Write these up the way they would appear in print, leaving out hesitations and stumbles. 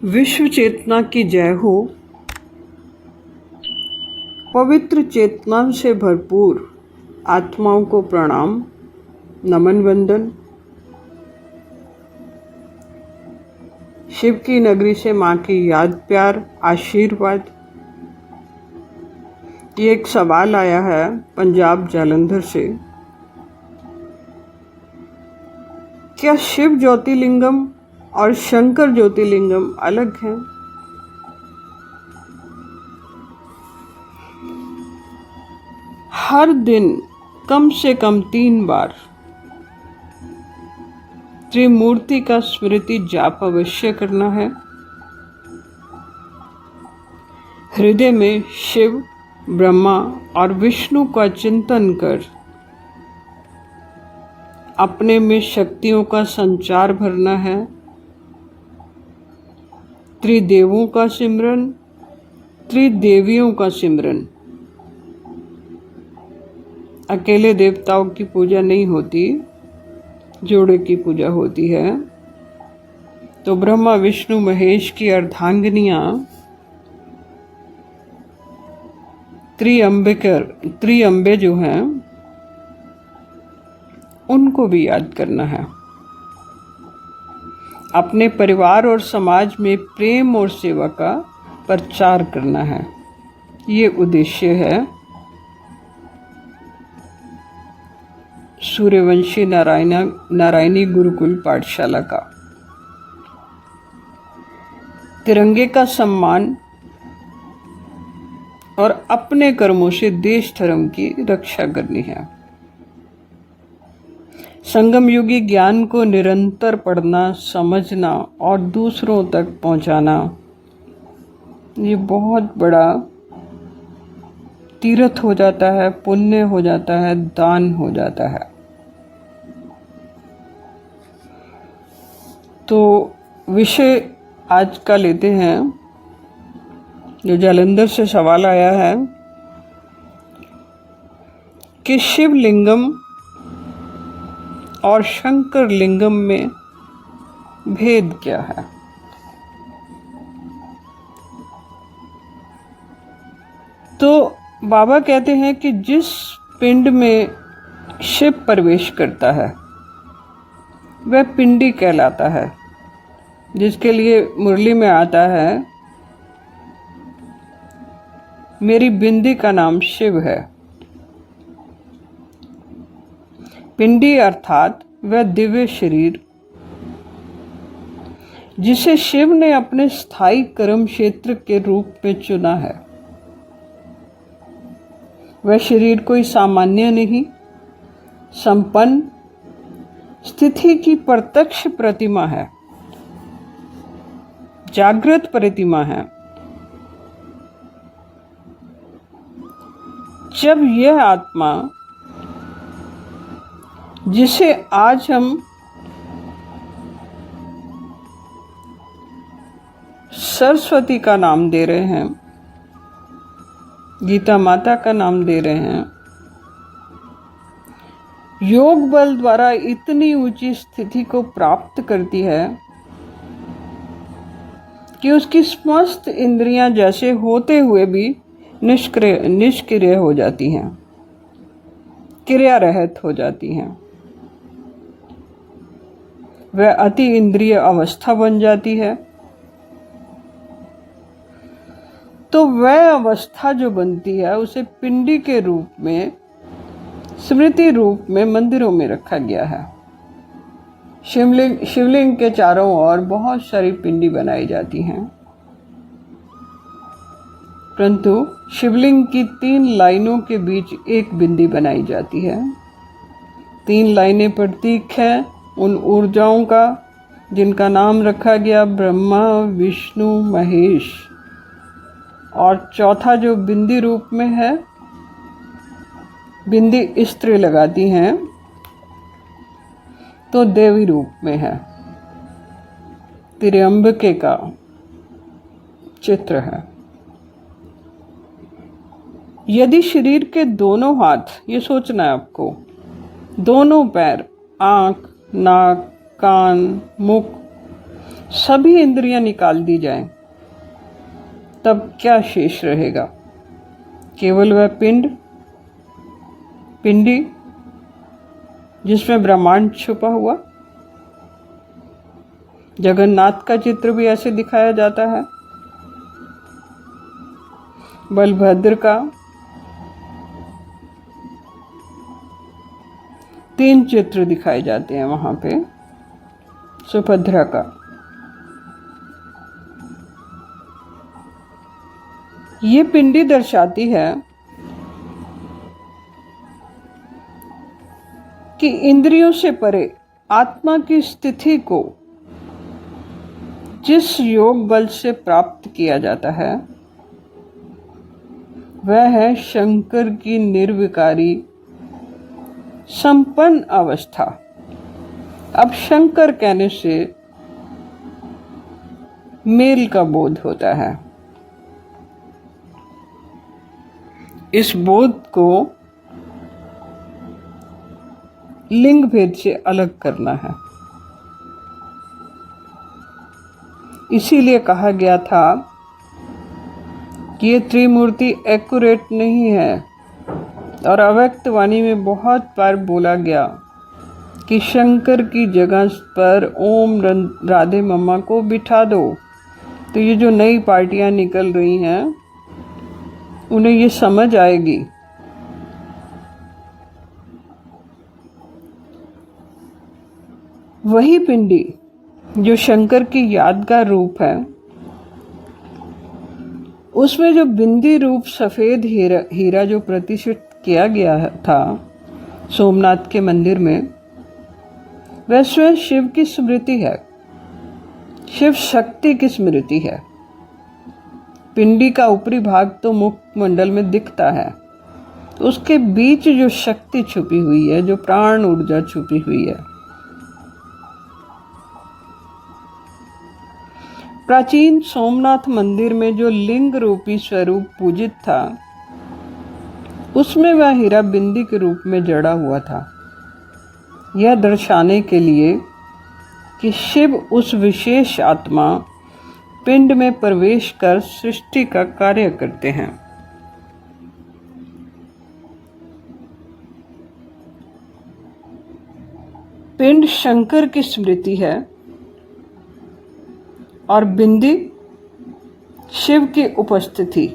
विश्व चेतना की जय हो। पवित्र चेतना से भरपूर आत्माओं को प्रणाम, नमन, वंदन। शिव की नगरी से माँ की याद, प्यार, आशीर्वाद। ये एक सवाल आया है पंजाब जालंधर से। क्या शिव ज्योतिर्लिंगम और शंकर ज्योतिर्लिंगम अलग हैं? हर दिन कम से कम 3 बार त्रिमूर्ति का स्मृति जाप अवश्य करना है। हृदय में शिव, ब्रह्मा और विष्णु का चिंतन कर अपने में शक्तियों का संचार भरना है। त्रिदेवों का सिमरन, त्रिदेवियों का सिमरन। अकेले देवताओं की पूजा नहीं होती, जोड़े की पूजा होती है। तो ब्रह्मा, विष्णु, महेश की अर्धांगिनियां त्रिअंबे जो हैं उनको भी याद करना है। अपने परिवार और समाज में प्रेम और सेवा का प्रचार करना है। ये उद्देश्य है सूर्यवंशी नारायणी गुरुकुल पाठशाला का। तिरंगे का सम्मान और अपने कर्मों से देश धर्म की रक्षा करनी है। संगम युगी ज्ञान को निरंतर पढ़ना, समझना और दूसरों तक पहुंचाना, ये बहुत बड़ा तीर्थ हो जाता है, पुण्य हो जाता है, दान हो जाता है। तो विषय आज का लेते हैं, जो जालंधर से सवाल आया है कि शिवलिंगम और शंकर लिंगम में भेद क्या है। तो बाबा कहते हैं कि जिस पिंड में शिव प्रवेश करता है वह पिंडी कहलाता है, जिसके लिए मुरली में आता है मेरी बिंदी का नाम शिव है। पिंडी अर्थात वह दिव्य शरीर जिसे शिव ने अपने स्थायी कर्म क्षेत्र के रूप में चुना है। वह शरीर कोई सामान्य नहीं, संपन्न स्थिति की प्रत्यक्ष प्रतिमा है, जागृत प्रतिमा है। जब यह आत्मा, जिसे आज हम सरस्वती का नाम दे रहे हैं, गीता माता का नाम दे रहे हैं, योग बल द्वारा इतनी ऊंची स्थिति को प्राप्त करती है कि उसकी समस्त इंद्रियां जैसे होते हुए भी निष्क्रिय हो जाती हैं, क्रिया रहित हो जाती हैं। वह अति इंद्रिय अवस्था बन जाती है। तो वह अवस्था जो बनती है उसे पिंडी के रूप में, स्मृति रूप में मंदिरों में रखा गया है। शिवलिंग के चारों ओर बहुत सारी पिंडी बनाई जाती हैं, परंतु शिवलिंग की 3 लाइनों के बीच एक बिंदी बनाई जाती है। 3 लाइनें प्रतीक हैं उन ऊर्जाओं का जिनका नाम रखा गया ब्रह्मा, विष्णु, महेश। और चौथा जो बिंदी रूप में है, बिंदी स्त्री लगाती हैं तो देवी रूप में है, त्रिअंबके का चित्र है। यदि शरीर के दोनों हाथ, ये सोचना है आपको, दोनों पैर, आंख, नाक, कान, मुख सभी इंद्रियां निकाल दी जाएं, तब क्या शेष रहेगा? केवल वह पिंडी जिसमें ब्रह्मांड छुपा हुआ। जगन्नाथ का चित्र भी ऐसे दिखाया जाता है, बलभद्र का, 3 चित्र दिखाए जाते हैं वहां पे, सुभद्रा का। ये पिंडी दर्शाती है कि इंद्रियों से परे आत्मा की स्थिति को जिस योग बल से प्राप्त किया जाता है वह है शंकर की निर्विकारी संपन्न अवस्था। अब शंकर कहने से मेल का बोध होता है। इस बोध को लिंग भेद से अलग करना है। इसीलिए कहा गया था कि ये त्रिमूर्ति एक्यूरेट नहीं है, और अव्यक्त वाणी में बहुत बार बोला गया कि शंकर की जगह पर ओम राधे मम्मा को बिठा दो। तो ये जो नई पार्टियां निकल रही हैं उन्हें ये समझ आएगी। वही पिंडी जो शंकर की यादगार रूप है, उसमें जो बिंदी रूप सफेद हीरा जो प्रतिष्ठित किया गया था सोमनाथ के मंदिर में, वह स्वयं शिव की स्मृति है, शिव शक्ति की स्मृति है। पिंडी का ऊपरी भाग तो मुखमंडल में दिखता है, उसके बीच जो शक्ति छुपी हुई है, जो प्राण ऊर्जा छुपी हुई है, प्राचीन सोमनाथ मंदिर में जो लिंग रूपी स्वरूप पूजित था, उसमें वह हीरा बिंदी के रूप में जड़ा हुआ था। यह दर्शाने के लिए कि शिव उस विशेष आत्मा पिंड में प्रवेश कर सृष्टि का कार्य करते हैं। पिंड शंकर की स्मृति है और बिंदी शिव की उपस्थिति।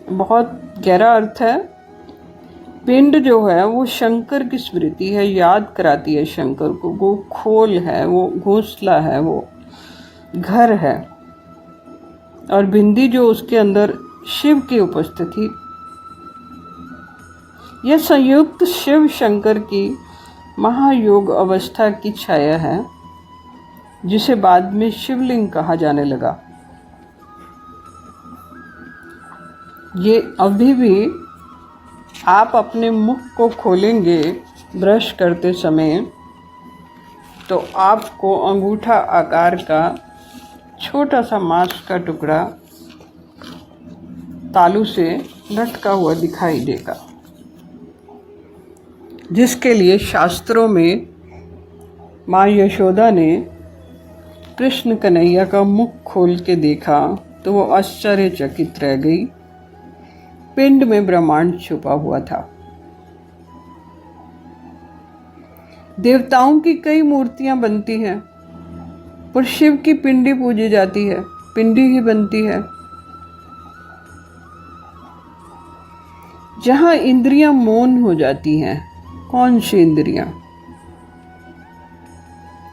बहुत गहरा अर्थ है। पिंड जो है वो शंकर की स्मृति है, याद कराती है शंकर को। वो खोल है, वो घोंसला है, वो घर है। और बिंदी जो उसके अंदर शिव की उपस्थिति, यह संयुक्त शिव शंकर की महायोग अवस्था की छाया है, जिसे बाद में शिवलिंग कहा जाने लगा। ये अभी भी आप अपने मुख को खोलेंगे ब्रश करते समय तो आपको अंगूठा आकार का छोटा सा मांस का टुकड़ा तालू से लटका हुआ दिखाई देगा, जिसके लिए शास्त्रों में माँ यशोदा ने कृष्ण कन्हैया का मुख खोल के देखा तो वो आश्चर्यचकित रह गई। पिंड में ब्रह्मांड छुपा हुआ था। देवताओं की कई मूर्तियां बनती हैं, पर शिव की पिंडी पूजी जाती है, पिंडी ही बनती है। जहां इंद्रियां मौन हो जाती हैं, कौन सी इंद्रियां?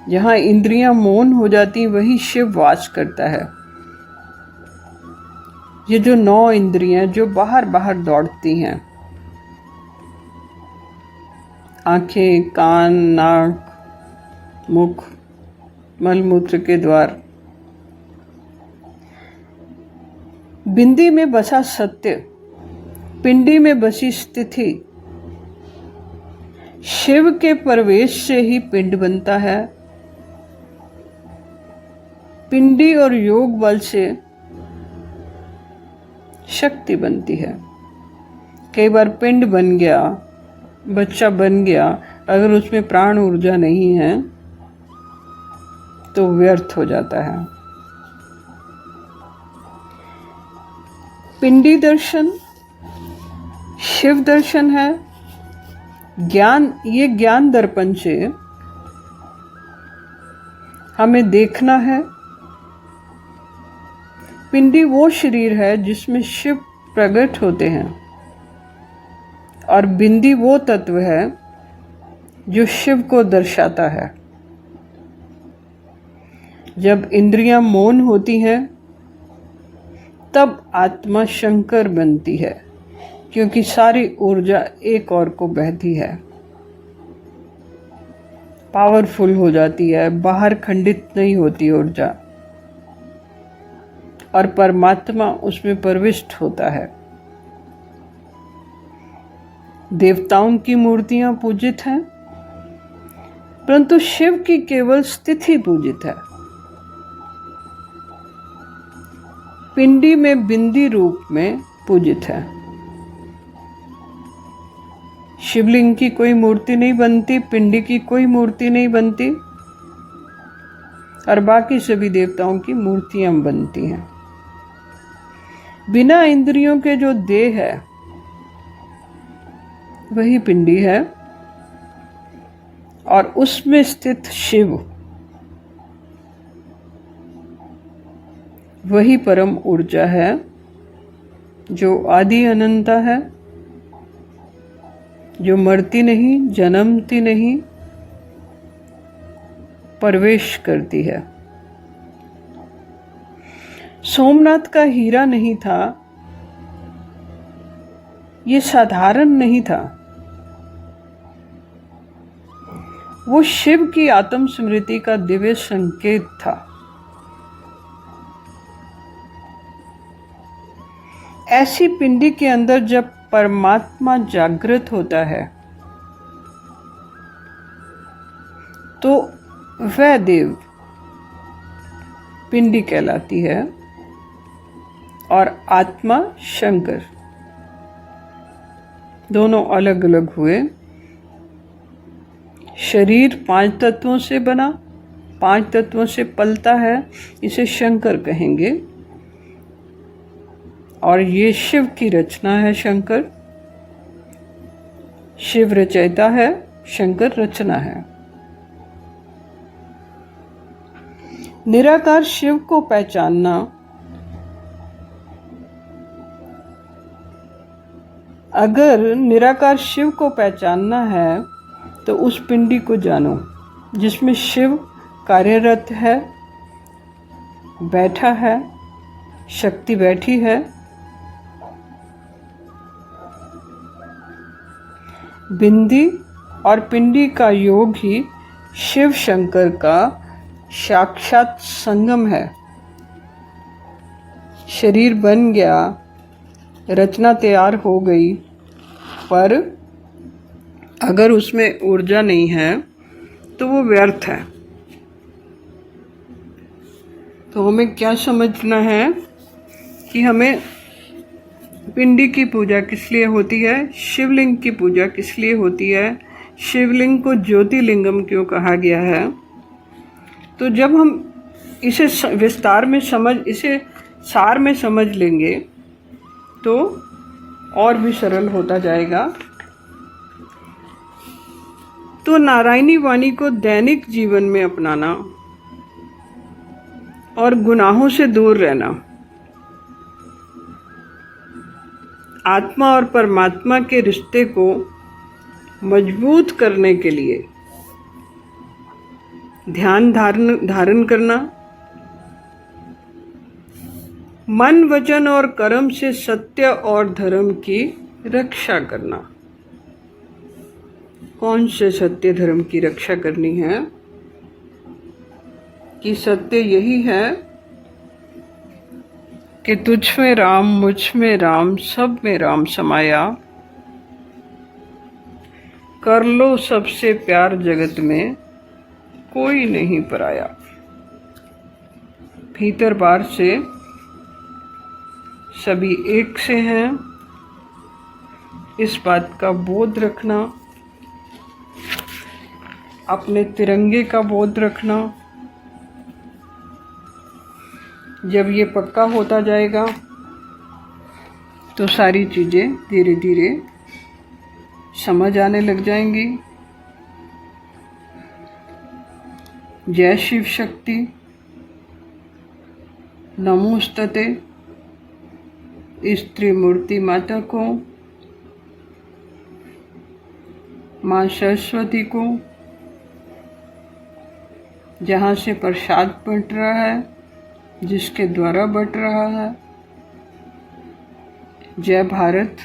जहां इंद्रियां मौन हो जाती वहीं शिव वास करता है। ये जो 9 इंद्रियां जो बाहर बाहर दौड़ती हैं, आंखें, कान, नाक, मुख, मलमूत्र के द्वार, बिंदी में बसा सत्य, पिंडी में बसी स्थिति, शिव के प्रवेश से ही पिंड बनता है। पिंडी और योग बल से शक्ति बनती है। कई बार पिंड बन गया, बच्चा बन गया, अगर उसमें प्राण ऊर्जा नहीं है तो व्यर्थ हो जाता है। पिंडी दर्शन शिव दर्शन है। ये ज्ञान दर्पण से हमें देखना है। पिंडी वो शरीर है जिसमें शिव प्रकट होते हैं और बिंदी वो तत्व है जो शिव को दर्शाता है। जब इंद्रियां मौन होती हैं तब आत्मा शंकर बनती है, क्योंकि सारी ऊर्जा एक और को बहती है, पावरफुल हो जाती है, बाहर खंडित नहीं होती ऊर्जा, और परमात्मा उसमें प्रविष्ट होता है। देवताओं की मूर्तियां पूजित हैं, परंतु शिव की केवल स्थिति पूजित है। पिंडी में बिंदी रूप में पूजित है। शिवलिंग की कोई मूर्ति नहीं बनती, पिंडी की कोई मूर्ति नहीं बनती, और बाकी सभी देवताओं की मूर्तियां बनती हैं। बिना इंद्रियों के जो देह है वही पिंडी है, और उसमें स्थित शिव वही परम ऊर्जा है जो आदि अनंता है, जो मरती नहीं, जन्मती नहीं, प्रवेश करती है। सोमनाथ का हीरा नहीं था, ये साधारण नहीं था, वो शिव की आत्म स्मृति का दिव्य संकेत था। ऐसी पिंडी के अंदर जब परमात्मा जागृत होता है तो वह देव पिंडी कहलाती है और आत्मा शंकर। दोनों अलग अलग हुए। शरीर 5 तत्वों से बना, 5 तत्वों से पलता है, इसे शंकर कहेंगे। और ये शिव की रचना है। शंकर शिव रचयिता है, शंकर रचना है। निराकार शिव को पहचानना, अगर निराकार शिव को पहचानना है तो उस पिंडी को जानो जिसमें शिव कार्यरत है, बैठा है, शक्ति बैठी है। बिंदी और पिंडी का योग ही शिव शंकर का साक्षात संगम है। शरीर बन गया, रचना तैयार हो गई, पर अगर उसमें ऊर्जा नहीं है तो वो व्यर्थ है। तो हमें क्या समझना है कि हमें पिंडी की पूजा किस लिए होती है, शिवलिंग की पूजा किस लिए होती है, शिवलिंग को ज्योतिर्लिंगम क्यों कहा गया है। तो जब हम इसे विस्तार में इसे सार में समझ लेंगे तो और भी सरल होता जाएगा। तो नारायणी वाणी को दैनिक जीवन में अपनाना और गुनाहों से दूर रहना, आत्मा और परमात्मा के रिश्ते को मजबूत करने के लिए ध्यान धारण करना, मन वचन और कर्म से सत्य और धर्म की रक्षा करना। कौन से सत्य धर्म की रक्षा करनी है कि सत्य यही है कि तुझ में राम, मुझ में राम, सब में राम समाया, कर लो सबसे प्यार जगत में कोई नहीं पराया। भीतर बाहर से सभी एक से हैं, इस बात का बोध रखना, अपने तिरंगे का बोध रखना, जब ये पक्का होता जाएगा तो सारी चीज़ें धीरे धीरे समझ आने लग जाएंगी। जय शिव शक्ति। नमोस्तते स्त्री मूर्ति माता को, माँ सरस्वती को, जहाँ से प्रसाद बंट रहा है, जिसके द्वारा बंट रहा है। जय भारत,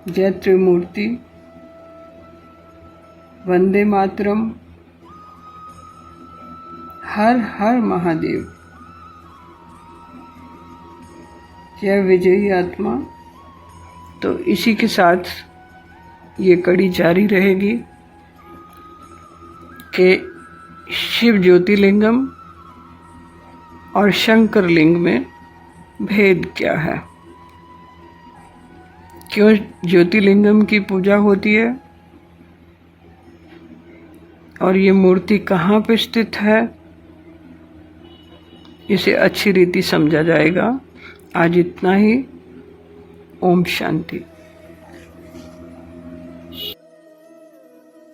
जय त्रिमूर्ति, वंदे मातरम, हर हर महादेव, जय विजयी आत्मा। तो इसी के साथ ये कड़ी जारी रहेगी कि शिव ज्योतिर्लिंगम और शंकर लिंग में भेद क्या है, क्यों ज्योतिर्लिंगम की पूजा होती है और ये मूर्ति कहाँ पे स्थित है, इसे अच्छी रीति समझा जाएगा। आज इतना ही। ओम शांति।